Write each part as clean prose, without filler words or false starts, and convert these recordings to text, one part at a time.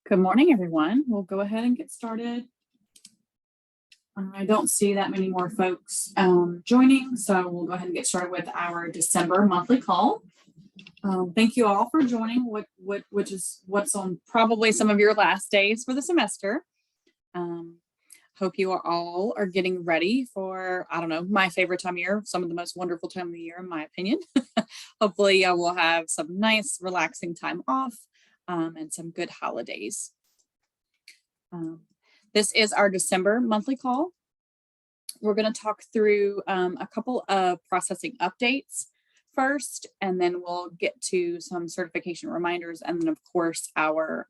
Good morning, everyone. We'll go ahead and get started. I don't see that many more folks joining, so we'll go ahead and get started with our December monthly call. Thank you all for joining which is what's on probably some of your last days for the semester. Hope you all are getting ready for, I don't know, my favorite time of year, some of the most wonderful time of the year, in my opinion. Hopefully we'll have some nice, relaxing time off and some good holidays. This is our December monthly call. We're going to talk through a couple of processing updates first, and then we'll get to some certification reminders, and then of course our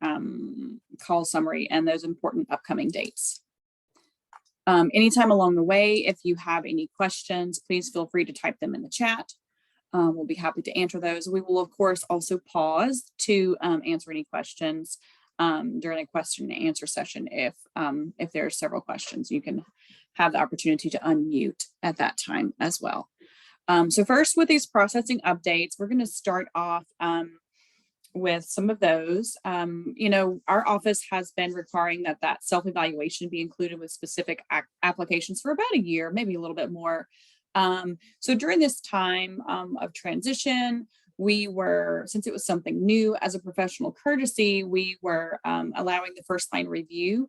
call summary and those important upcoming dates. Anytime along the way, if you have any questions, please feel free to type them in the chat. We'll be happy to answer those. We will of course also pause to answer any questions during a question and answer session. If there are several questions, you can have the opportunity to unmute at that time as well. So first, with these processing updates, we're going to start off with some of those. Our office has been requiring that self-evaluation be included with specific applications for about a year, maybe a little bit more. So during this time of transition, since it was something new, as a professional courtesy, we were allowing the first line review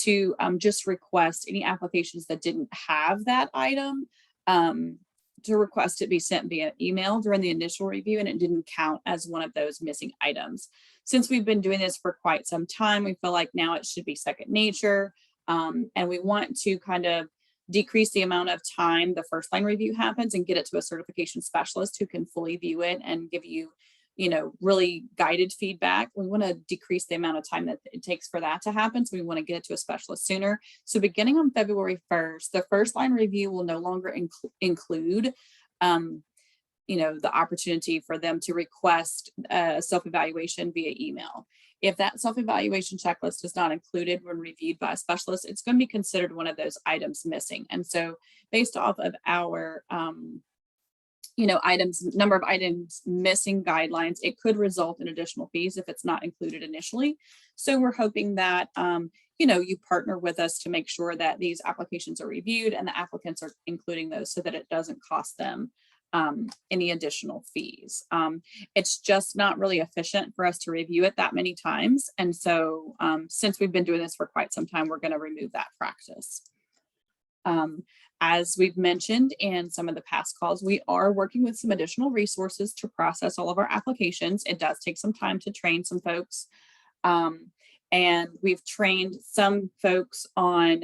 to just request any applications that didn't have that item, to request it be sent via email during the initial review, and it didn't count as one of those missing items. Since we've been doing this for quite some time, we feel like now it should be second nature, and we want to kind of decrease the amount of time the first line review happens and get it to a certification specialist who can fully view it and give you, really guided feedback. We want to decrease the amount of time that it takes for that to happen. So we want to get it to a specialist sooner. So beginning on February 1st, the first line review will no longer include, the opportunity for them to request a self-evaluation via email. If that self-evaluation checklist is not included when reviewed by a specialist, it's going to be considered one of those items missing. And so based off of our, number of items missing guidelines, it could result in additional fees if it's not included initially. So we're hoping that, you partner with us to make sure that these applications are reviewed and the applicants are including those so that it doesn't cost them any additional fees. It's just not really efficient for us to review it that many times. And so since we've been doing this for quite some time, we're going to remove that practice. As we've mentioned in some of the past calls, we are working with some additional resources to process all of our applications. It does take some time to train some folks. And we've trained some folks on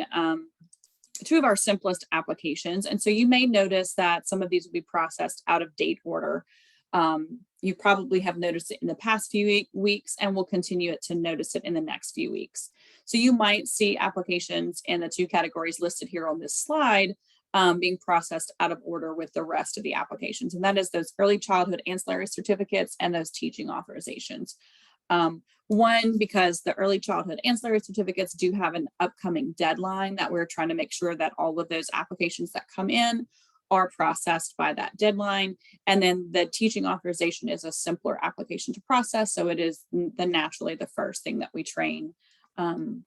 two of our simplest applications. And so you may notice that some of these will be processed out of date order. You probably have noticed it in the past few weeks and will continue to notice it in the next few weeks. So you might see applications in the two categories listed here on this slide being processed out of order with the rest of the applications. And that is those early childhood ancillary certificates and those teaching authorizations. One, because the early childhood ancillary certificates do have an upcoming deadline that we're trying to make sure that all of those applications that come in are processed by that deadline. And then the teaching authorization is a simpler application to process. So it is naturally the first thing that we train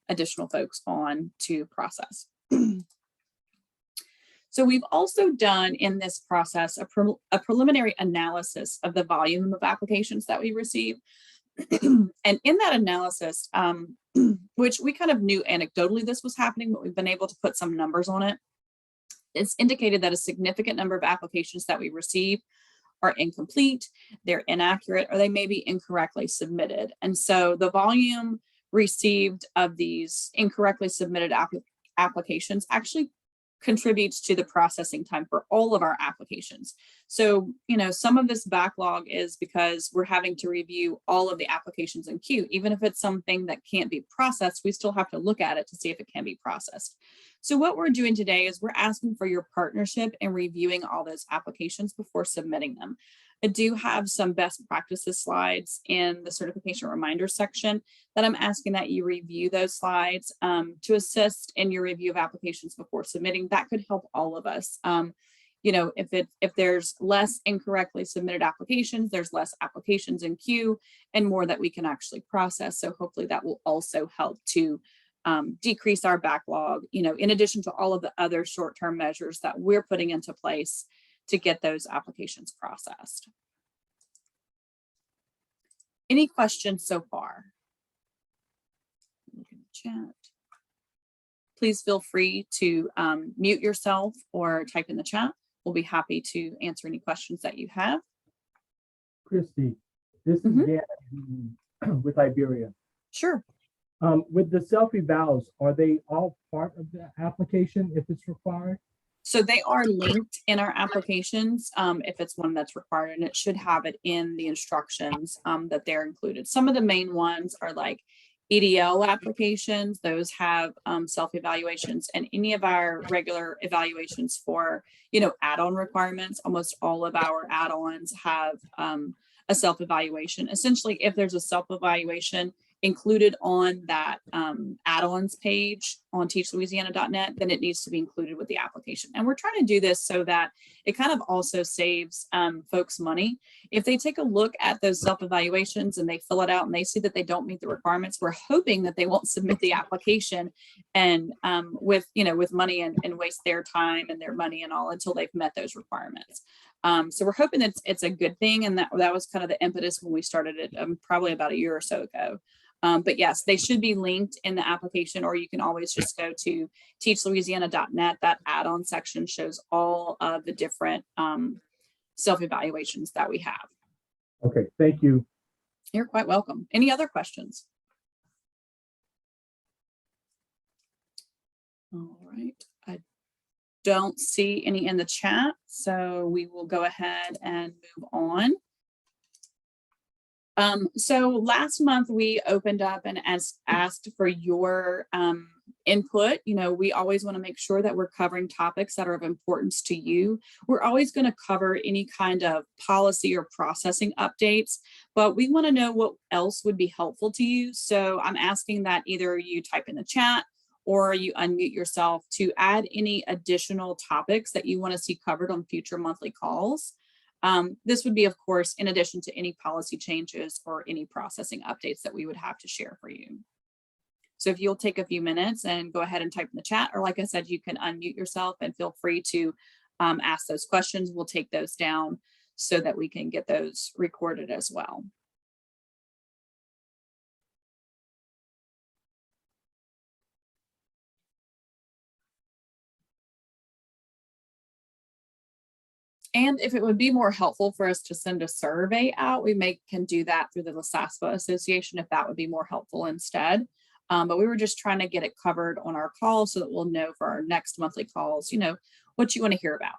additional folks on to process. So we've also done in this process a preliminary analysis of the volume of applications that we receive. And in that analysis, which we kind of knew anecdotally this was happening, but we've been able to put some numbers on it. It's indicated that a significant number of applications that we receive are incomplete, they're inaccurate, or they may be incorrectly submitted. And so the volume received of these incorrectly submitted applications actually contributes to the processing time for all of our applications. So, some of this backlog is because we're having to review all of the applications in queue. Even if it's something that can't be processed, we still have to look at it to see if it can be processed. So what we're doing today is we're asking for your partnership in reviewing all those applications before submitting them. I do have some best practices slides in the certification reminder section that I'm asking that you review those slides to assist in your review of applications before submitting. That could help all of us. if there's less incorrectly submitted applications, there's less applications in queue and more that we can actually process. So hopefully that will also help to decrease our backlog, in addition to all of the other short-term measures that we're putting into place to get those applications processed. Any questions so far? Look in the chat. Please feel free to mute yourself or type in the chat. We'll be happy to answer any questions that you have. Christy, this is Dan with Iberia. Sure. With the self-evals, are they all part of the application if it's required? So they are linked in our applications if it's one that's required, and it should have it in the instructions that they're included. Some of the main ones are like EDL applications. Those have self-evaluations, and any of our regular evaluations for, add-on requirements. Almost all of our add-ons have a self-evaluation. Essentially, if there's a self-evaluation included on that add-ons page on teachlouisiana.net, then it needs to be included with the application. And we're trying to do this so that it kind of also saves folks money. If they take a look at those self-evaluations and they fill it out and they see that they don't meet the requirements, we're hoping that they won't submit the application and with money and waste their time and their money and all until they've met those requirements. So we're hoping that it's a good thing. And that was kind of the impetus when we started it probably about a year or so ago. But yes, they should be linked in the application, or you can always just go to teachlouisiana.net. That add-on section shows all of the different self-evaluations that we have. Okay, thank you. You're quite welcome. Any other questions? All right. I don't see any in the chat, so we will go ahead and move on. So last month we opened up and asked for your input. We always want to make sure that we're covering topics that are of importance to you. We're always going to cover any kind of policy or processing updates, but we want to know what else would be helpful to you. So I'm asking that either you type in the chat or you unmute yourself to add any additional topics that you want to see covered on future monthly calls. This would be, of course, in addition to any policy changes or any processing updates that we would have to share for you. So if you'll take a few minutes and go ahead and type in the chat, or like I said, you can unmute yourself and feel free to ask those questions. We'll take those down so that we can get those recorded as well. And if it would be more helpful for us to send a survey out, we can do that through the LaSaspa Association if that would be more helpful instead. But we were just trying to get it covered on our call so that we'll know for our next monthly calls, what you want to hear about.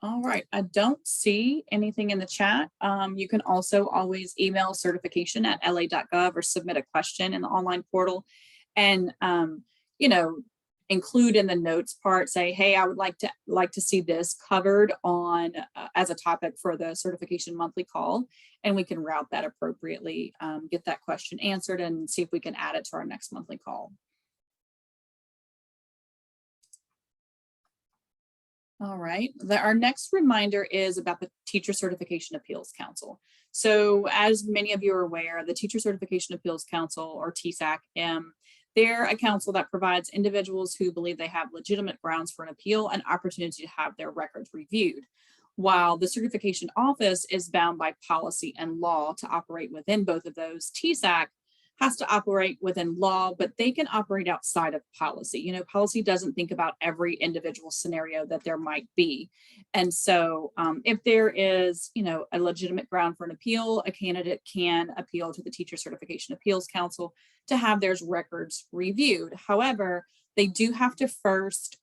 All right, I don't see anything in the chat. You can also always email certification@la.gov or submit a question in the online portal and, include in the notes part, say, hey, I would like to see this covered on as a topic for the certification monthly call, and we can route that appropriately, get that question answered and see if we can add it to our next monthly call. All right, our next reminder is about the Teacher Certification Appeals Council. So as many of you are aware, the Teacher Certification Appeals Council, or TSAC-M, they're a council that provides individuals who believe they have legitimate grounds for an appeal an opportunity to have their records reviewed. While the certification office is bound by policy and law to operate within both of those, TSAC has to operate within law, but they can operate outside of policy. Policy doesn't think about every individual scenario that there might be. And so if there is, a legitimate ground for an appeal, a candidate can appeal to the Teacher Certification Appeals Council to have their records reviewed. However, they do have to first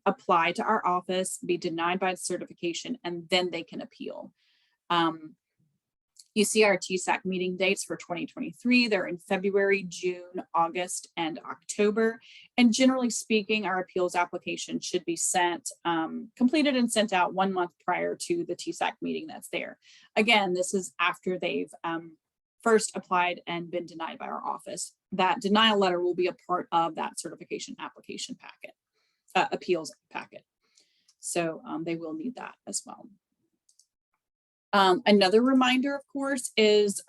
apply to our office, be denied by the certification, and then they can appeal. You see our TSAC meeting dates for 2023. They're in February, June, August, and October. And generally speaking, our appeals application should be completed and sent out 1 month prior to the TSAC meeting that's there. Again, this is after they've first applied and been denied by our office. That denial letter will be a part of that certification application packet, appeals packet. So they will need that as well. Another reminder, of course, is,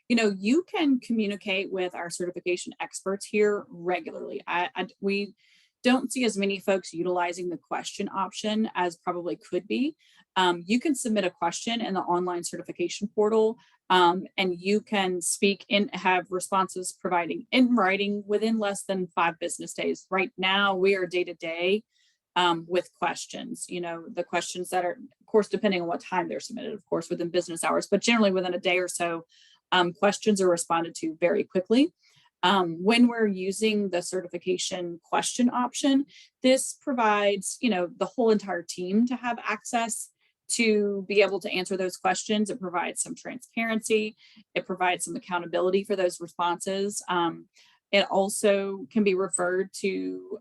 you can communicate with our certification experts here regularly. We don't see as many folks utilizing the question option as probably could be. You can submit a question in the online certification portal, and you can speak and have responses providing in writing within less than 5 business days. Right now, we are day to day with questions, the questions that are, of course, depending on what time they're submitted, of course, within business hours, but generally within a day or so, questions are responded to very quickly. When we're using the certification question option, this provides, the whole entire team to have access to be able to answer those questions. It provides some transparency. It provides some accountability for those responses. It also can be referred to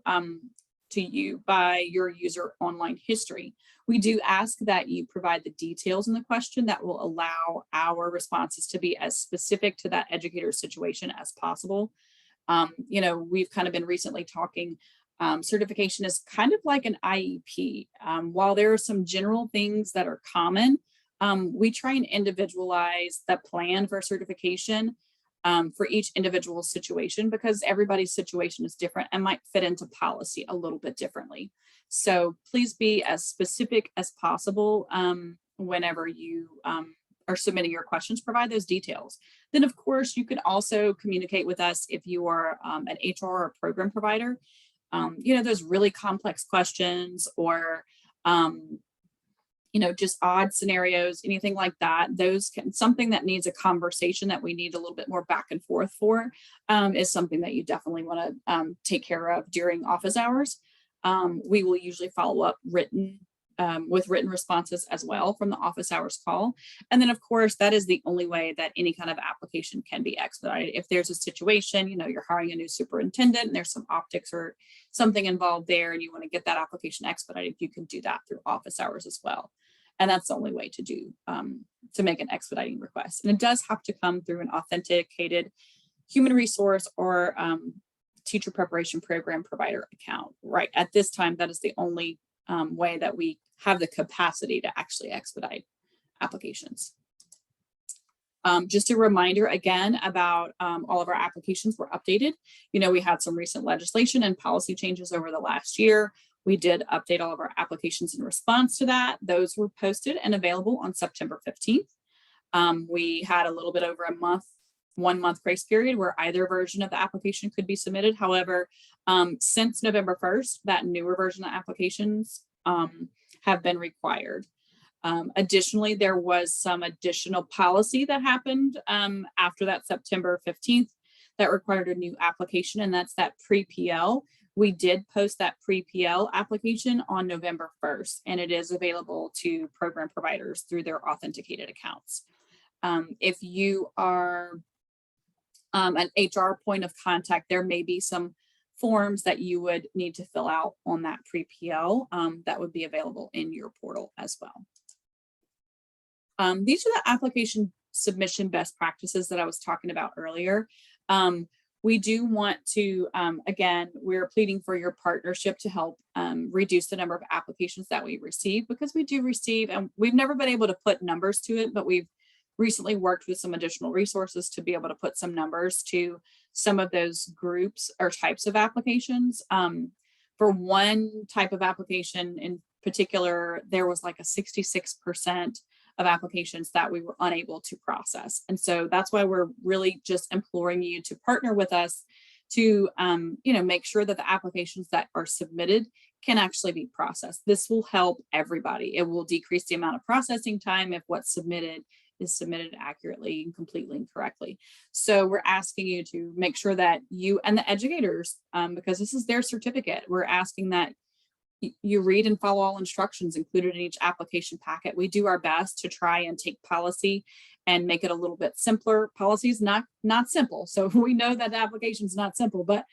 you by your user online history. We do ask that you provide the details in the question that will allow our responses to be as specific to that educator's situation as possible. We've kind of been recently talking, certification is kind of like an IEP. While there are some general things that are common, we try and individualize the plan for certification for each individual situation, because everybody's situation is different and might fit into policy a little bit differently. So please be as specific as possible whenever you are submitting your questions. Provide those details. Then, of course, you can also communicate with us if you are an HR or program provider. Those really complex questions or just odd scenarios, anything like that, something that needs a conversation that we need a little bit more back and forth for is something that you definitely want to take care of during office hours. We will usually follow up with written responses as well from the office hours call. And then, of course, that is the only way that any kind of application can be expedited. If there's a situation, you're hiring a new superintendent and there's some optics or something involved there and you want to get that application expedited, you can do that through office hours as well. And that's the only way to do to make an expediting request. And it does have to come through an authenticated human resource or teacher preparation program provider account. Right at this time, that is the only way that we have the capacity to actually expedite applications. Just a reminder again about all of our applications were updated. We had some recent legislation and policy changes over the last year. We did update all of our applications in response to that. Those were posted and available on September 15th. We had a little bit over a month, 1 month grace period where either version of the application could be submitted. However, since November 1st, that newer version of applications have been required. Additionally, there was some additional policy that happened after that September 15th that required a new application, and that's that pre-PL. We did post that pre-PL application on November 1st, and it is available to program providers through their authenticated accounts. If you are an HR point of contact, there may be some forms that you would need to fill out on that pre-PL that would be available in your portal as well. These are the application submission best practices that I was talking about earlier. We do want to, again, we're pleading for your partnership to help reduce the number of applications that we receive, because we do receive, and we've never been able to put numbers to it, but we've recently worked with some additional resources to be able to put some numbers to some of those groups or types of applications. For one type of application in particular, there was like a 66% of applications that we were unable to process. And so that's why we're really just imploring you to partner with us to make sure that the applications that are submitted can actually be processed. This will help everybody. It will decrease the amount of processing time if what's submitted is submitted accurately and completely and correctly. So we're asking you to make sure that you and the educators, because this is their certificate, we're asking that you read and follow all instructions included in each application packet. We do our best to try and take policy and make it a little bit simpler. Policy is not simple. So we know that the application is not simple, but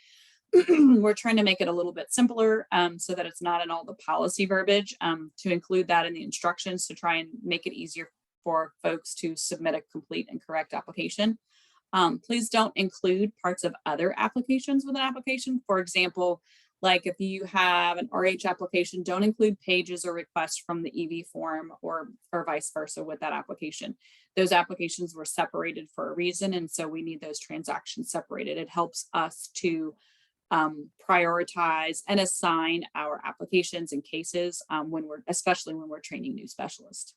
we're trying to make it a little bit simpler so that it's not in all the policy verbiage, to include that in the instructions to try and make it easier for folks to submit a complete and correct application. Please don't include parts of other applications with an application. For example, like if you have an RH application, don't include pages or requests from the EV form or vice versa with that application. Those applications were separated for a reason, and so we need those transactions separated. It helps us to prioritize and assign our applications and cases especially when we're training new specialists.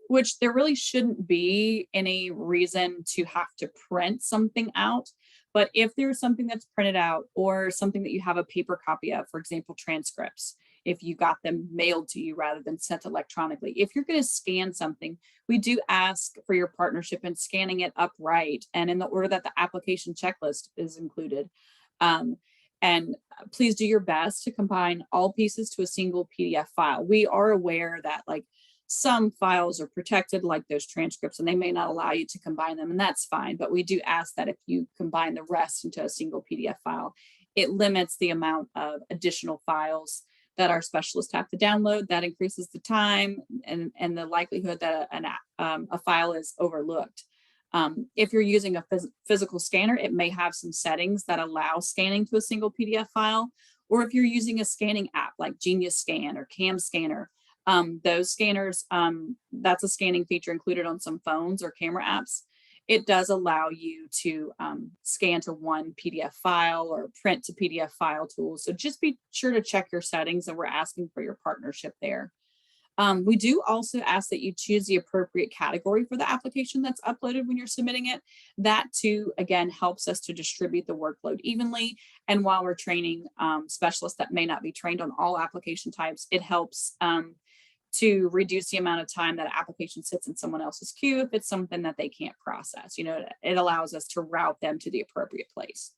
Which there really shouldn't be any reason to have to print something out, but if there's something that's printed out or something that you have a paper copy of, for example, transcripts, if you got them mailed to you rather than sent electronically, if you're going to scan something, we do ask for your partnership in scanning it upright and in the order that the application checklist is included. And please do your best to combine all pieces to a single PDF file. We are aware that like some files are protected, like those transcripts, and they may not allow you to combine them, and that's fine. But we do ask that if you combine the rest into a single PDF file, it limits the amount of additional files that our specialists have to download. That increases the time and the likelihood that a file is overlooked. If you're using a physical scanner, it may have some settings that allow scanning to a single PDF file. Or if you're using a scanning app like Genius Scan or Cam Scanner, those scanners, that's a scanning feature included on some phones or camera apps. It does allow you to scan to one PDF file or print to PDF file tools. So just be sure to check your settings, and we're asking for your partnership there. We do also ask that you choose the appropriate category for the application that's uploaded when you're submitting it. That too, again, helps us to distribute the workload evenly. And while we're training specialists that may not be trained on all application types, it helps to reduce the amount of time that an application sits in someone else's queue if it's something that they can't process. It allows us to route them to the appropriate place.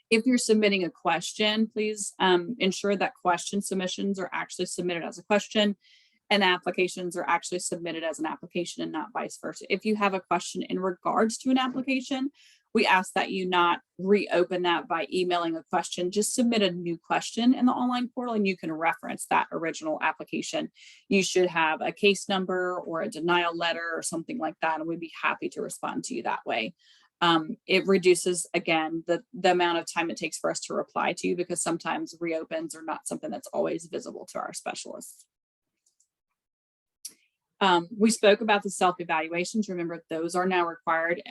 If you're submitting a question, please ensure that question submissions are actually submitted as a question and applications are actually submitted as an application and not vice versa. If you have a question in regards to an application, we ask that you not reopen that by emailing a question. Just submit a new question in the online portal and you can reference that original application. You should have a case number or a denial letter or something like that, and we'd be happy to respond to you that way. It reduces, again, the amount of time it takes for us to reply to you, because sometimes reopens are not something that's always visible to our specialists. We spoke about the self-evaluations. Remember, those are now required.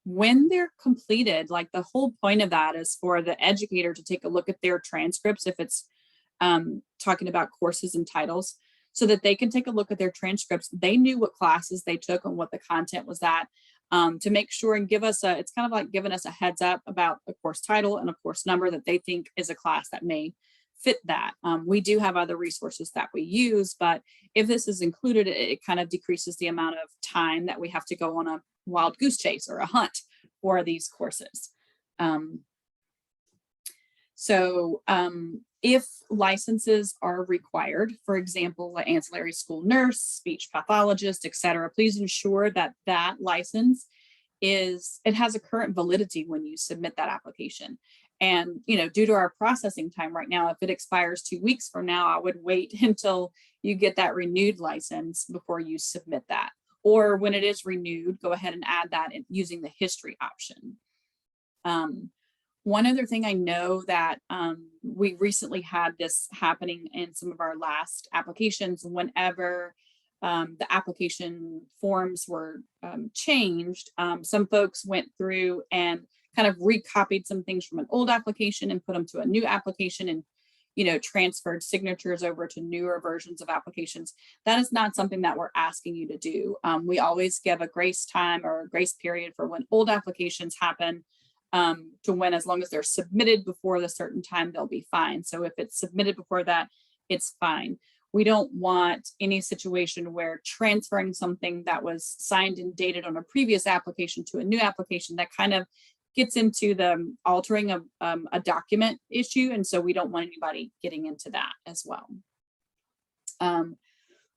When they're completed, like the whole point of that is for the educator to take a look at their transcripts if it's talking about courses and titles, so that they can take a look at their transcripts. They knew what classes they took and what the content was at, to make sure and give us it's kind of like giving us a heads up about a course title and a course number that they think is a class that may fit that. We do have other resources that we use, but if this is included, it kind of decreases the amount of time that we have to go on a wild goose chase or a hunt for these courses. If licenses are required, for example, an ancillary school nurse, speech pathologist, etc., please ensure that that license has a current validity when you submit that application. And, due to our processing time right now, if it expires 2 weeks from now, I would wait until you get that renewed license before you submit that. Or when it is renewed, go ahead and add that using the history option. One other thing I know that we recently had this happening in some of our last applications. Whenever the application forms were changed, some folks went through and kind of recopied some things from an old application and put them to a new application and transferred signatures over to newer versions of applications. That is not something that we're asking you to do. We always give a grace time or a grace period for when old applications happen, to when, as long as they're submitted before the certain time, they'll be fine. So if it's submitted before that, it's fine. We don't want any situation where transferring something that was signed and dated on a previous application to a new application, that kind of gets into the altering of a document issue. And so we don't want anybody getting into that as well.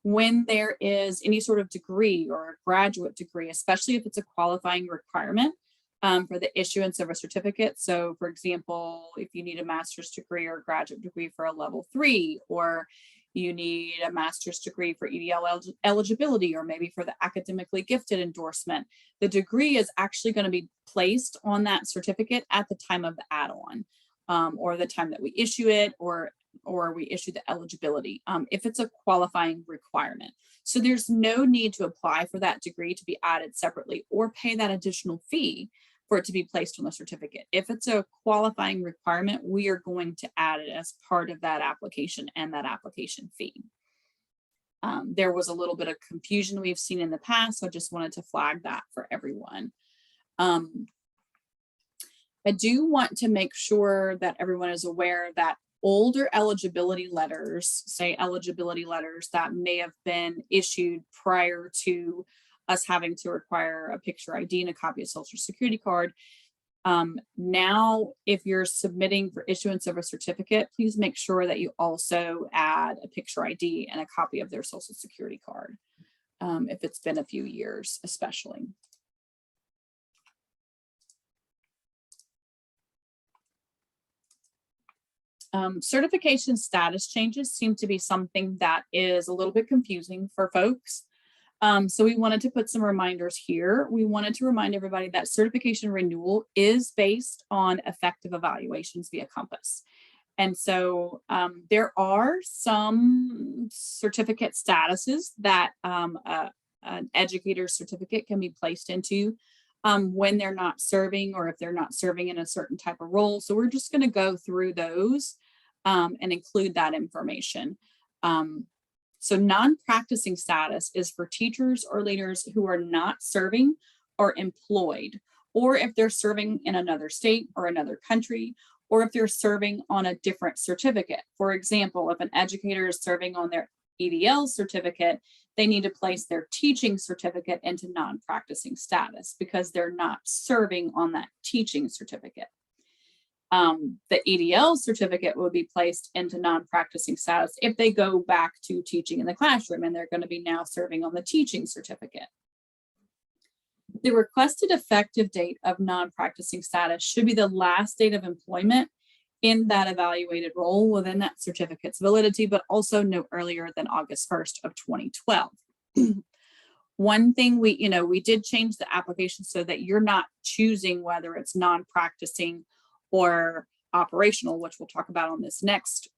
When there is any sort of degree or a graduate degree, especially if it's a qualifying requirement for the issuance of a certificate. So for example, if you need a master's degree or graduate degree for a level 3, or you need a master's degree for EDL eligibility, or maybe for the academically gifted endorsement, the degree is actually going to be placed on that certificate at the time of the add-on, or the time that we issue it, or we issue the eligibility, if it's a qualifying requirement. So there's no need to apply for that degree to be added separately or pay that additional fee for it to be placed on the certificate. If it's a qualifying requirement, we are going to add it as part of that application and that application fee. There was a little bit of confusion we've seen in the past, so I just wanted to flag that for everyone. I do want to make sure that everyone is aware that older eligibility letters, say eligibility letters that may have been issued prior to us having to require a picture ID and a copy of social security card. Now, if you're submitting for issuance of a certificate, please make sure that you also add a picture ID and a copy of their social security card, if it's been a few years, especially. Certification status changes seem to be something that is a little bit confusing for folks. So we wanted to put some reminders here. We wanted to remind everybody that certification renewal is based on effective evaluations via Compass. And so there are some certificate statuses that an educator's certificate can be placed into when they're not serving, or if they're not serving in a certain type of role. So we're just going to go through those and include that information. So non-practicing status is for teachers or leaders who are not serving or employed, or if they're serving in another state or another country, or if they're serving on a different certificate. For example, if an educator is serving on their EDL certificate, they need to place their teaching certificate into non-practicing status because they're not serving on that teaching certificate. The EDL certificate will be placed into non-practicing status if they go back to teaching in the classroom and they're going to be now serving on the teaching certificate. The requested effective date of non-practicing status should be the last date of employment in that evaluated role within that certificate's validity, but also no earlier than August 1st of 2012. One thing we did change the application so that you're not choosing whether it's non-practicing or operational, which we'll talk about on this next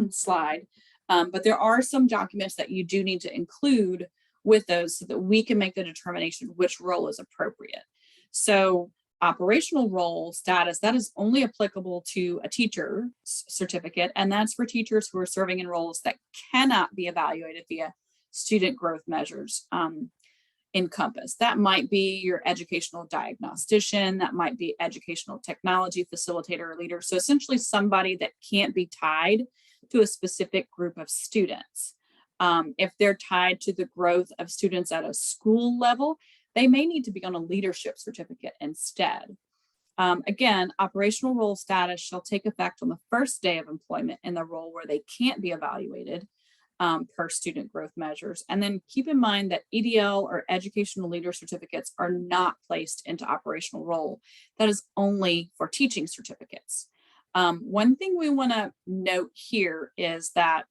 slide. But there are some documents that you do need to include with those so that we can make the determination which role is appropriate. So operational role status, that is only applicable to a teacher's certificate, and that's for teachers who are serving in roles that cannot be evaluated via student growth measures in Compass. That might be your educational diagnostician, that might be educational technology facilitator or leader. So essentially somebody that can't be tied to a specific group of students. If they're tied to the growth of students at a school level, they may need to be on a leadership certificate instead. Again, operational role status shall take effect on the first day of employment in the role where they can't be evaluated per student growth measures. And then keep in mind that EDL or educational leader certificates are not placed into operational role. That is only for teaching certificates. One thing we want to note here is that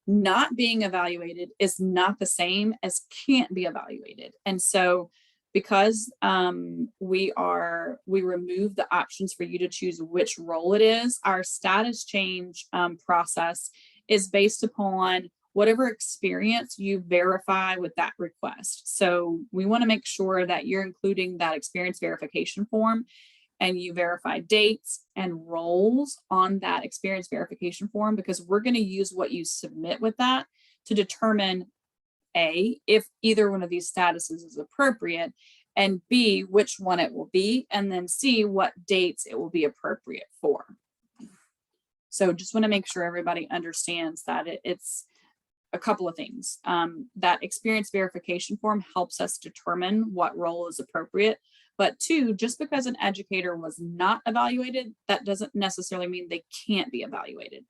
not being evaluated is not the same as can't be evaluated. And so because we remove the options for you to choose which role it is, our status change process is based upon whatever experience you verify with that request. So we want to make sure that you're including that experience verification form and you verify dates and roles on that experience verification form, because we're going to use what you submit with that to determine A, if either one of these statuses is appropriate, and B, which one it will be, and then C, what dates it will be appropriate for. So just want to make sure everybody understands that it's a couple of things. That experience verification form helps us determine what role is appropriate. But two, just because an educator was not evaluated, that doesn't necessarily mean they can't be evaluated.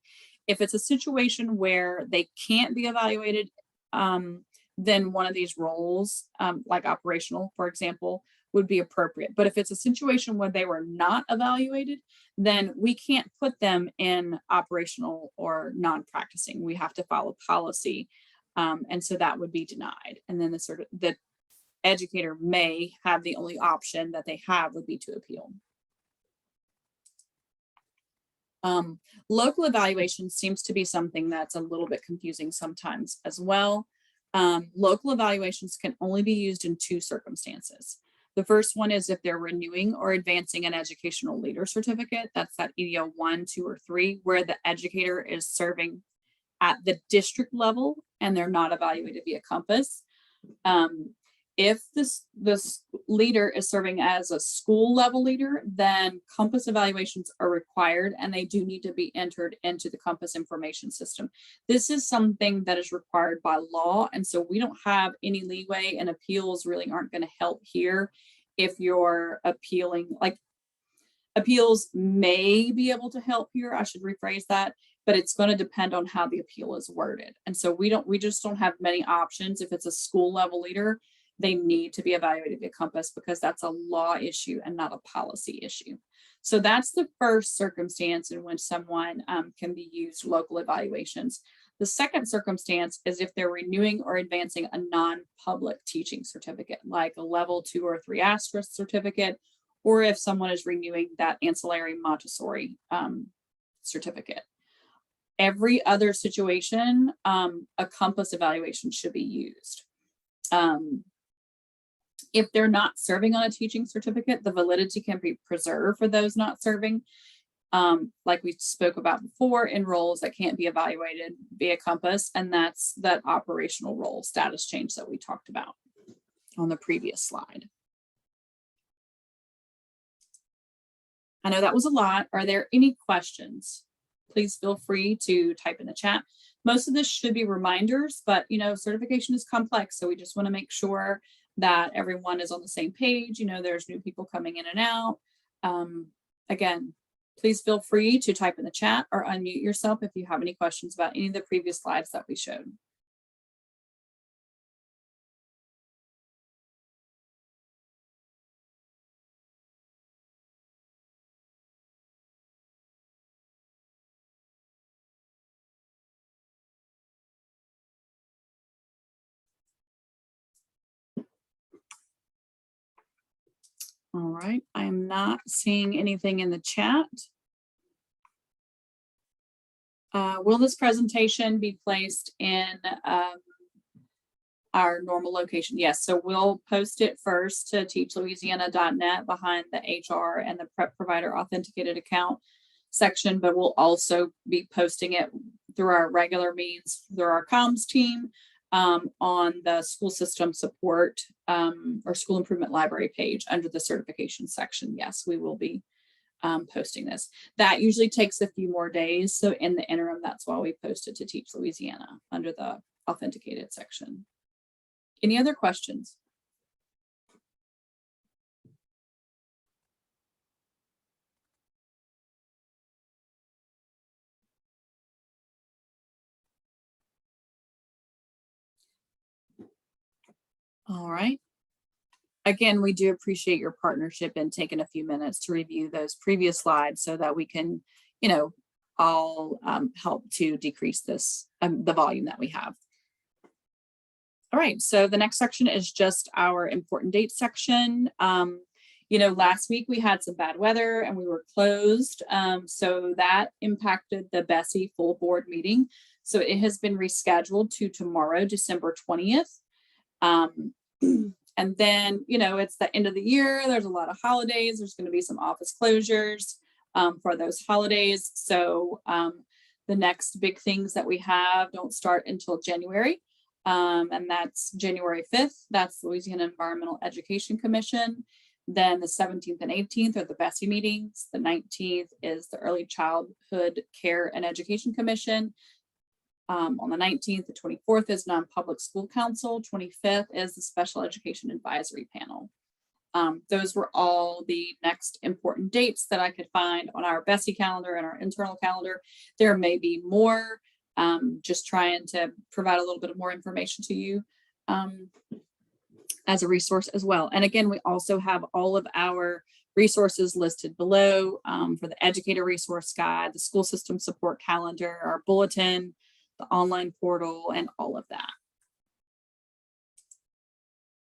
If it's a situation where they can't be evaluated, then one of these roles, like operational, for example, would be appropriate. But if it's a situation where they were not evaluated, then we can't put them in operational or non-practicing. We have to follow policy. And so that would be denied. And then the educator may have the only option that they have would be to appeal. Local evaluation seems to be something that's a little bit confusing sometimes as well. Local evaluations can only be used in two circumstances. The first one is if they're renewing or advancing an educational leader certificate. That's that EDO 1, 2, or 3, where the educator is serving at the district level and they're not evaluated via Compass. If this leader is serving as a school level leader, then Compass evaluations are required and they do need to be entered into the Compass information system. This is something that is required by law. And so we don't have any leeway, and appeals really aren't going to help here. If you're appealing, like appeals may be able to help here, I should rephrase that, but it's going to depend on how the appeal is worded. And so we just don't have many options. If it's a school level leader, they need to be evaluated via Compass because that's a law issue and not a policy issue. So that's the first circumstance in which someone can be used local evaluations. The second circumstance is if they're renewing or advancing a non-public teaching certificate, like a level 2 or 3 asterisk certificate, or if someone is renewing that ancillary Montessori certificate. Every other situation, a Compass evaluation should be used. If they're not serving on a teaching certificate, the validity can be preserved for those not serving. Like we spoke about before, in roles that can't be evaluated via Compass, and that's that operational role status change that we talked about on the previous slide. I know that was a lot. Are there any questions? Please feel free to type in the chat. Most of this should be reminders, but certification is complex, so we just want to make sure that everyone is on the same page. There's new people coming in and out. Again, please feel free to type in the chat or unmute yourself if you have any questions about any of the previous slides that we showed. All right, I am not seeing anything in the chat. Will this presentation be placed in our normal location? Yes, so we'll post it first to teachlouisiana.net behind the HR and the prep provider authenticated account section, but we'll also be posting it through our regular means, through our comms team, on the school system support or school improvement library page under the certification section. Yes, we will be posting this. That usually takes a few more days. So in the interim, that's why we posted to Teach Louisiana under the authenticated section. Any other questions? All right. Again, we do appreciate your partnership and taking a few minutes to review those previous slides so that we can, all help to decrease this, the volume that we have. All right, so the next section is just our important dates section. Last week we had some bad weather and we were closed. So that impacted the Bessie full board meeting. So it has been rescheduled to tomorrow, December 20th. And then, it's the end of the year. There's a lot of holidays. There's going to be some office closures for those holidays. So the next big things that we have don't start until January. And that's January 5th. That's Louisiana Environmental Education Commission. Then the 17th and 18th are the Bessie meetings. The 19th is the Early Childhood Care and Education Commission. On the 19th, the 24th is non-public school council. 25th is the special education advisory panel. Those were all the next important dates that I could find on our Bessie calendar and our internal calendar. There may be more, just trying to provide a little bit of more information to you as a resource as well. And again, we also have all of our resources listed below for the educator resource guide, the school system support calendar, our bulletin, the online portal, and all of that.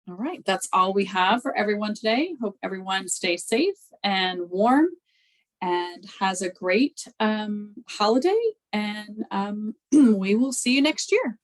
All right, that's all we have for everyone today. Hope everyone stays safe and warm and has a great holiday, and we will see you next year.